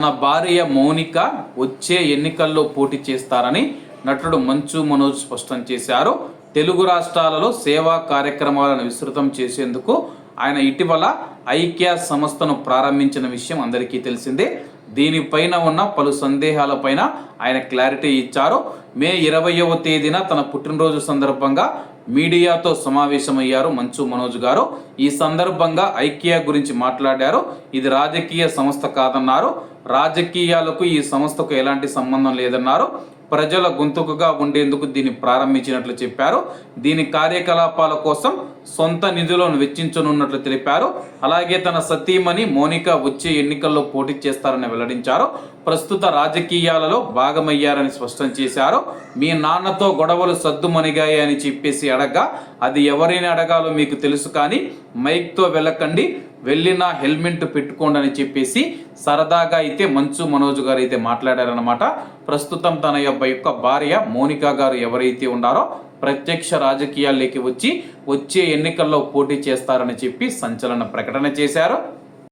తన భార్య మౌనిక వచ్చే ఎన్నికల్లో పోటీ చేస్తారని నటుడు మంచు మనోజ్ స్పష్టం చేశారు. తెలుగు రాష్ట్రాలలో సేవా కార్యక్రమాలను విస్తృతం చేసేందుకు ఆయన ఇటీవల ఐక్య సంస్థను ప్రారంభించిన విషయం అందరికీ తెలిసిందే. దీనిపైన ఉన్న పలు సందేహాలపైన ఆయన క్లారిటీ ఇచ్చారు. మే 20వ తేదీన తన పుట్టినరోజు సందర్భంగా మీడియాతో సమావేశమయ్యారు మంచు మనోజ్ గారు. ఈ సందర్భంగా ఐక్య గురించి మాట్లాడారు. ఇది రాజకీయ సంస్థ కాదన్నారు. రాజకీయాలకు ఈ సంస్థకు ఎలాంటి సంబంధం లేదన్నారు. ప్రజల గొంతుకుగా ఉండేందుకు దీన్ని ప్రారంభించినట్లు చెప్పారు. దీని కార్యకలాపాల కోసం సొంత నిధులను వెచ్చించనున్నట్లు తెలిపారు. అలాగే తన సతీమణి మౌనిక వచ్చే ఎన్నికల్లో పోటీ చేస్తారని వెల్లడించారు. ప్రస్తుత రాజకీయాలలో భాగమయ్యారని స్పష్టం చేశారు. మీ నాన్నతో గొడవలు సద్దుమణిగాయి అని చెప్పేసి అడగా అది ఎవరిని అడగాలో మీకు తెలుసు, కానీ మైక్తో వెళ్ళకండి, వెళ్ళిన హెల్మెట్ పెట్టుకోండి అని చెప్పేసి సరదాగా అయితే మంచు మనోజ్ గారు అయితే మాట్లాడారనమాట. ప్రస్తుతం తన యొక్క భార్య మౌనిక గారు ఎవరైతే ఉన్నారో ప్రత్యక్ష రాజకీయాల్లోకి వచ్చే ఎన్నికల్లో పోటీ చేస్తారని చెప్పి సంచలన ప్రకటన చేశారు.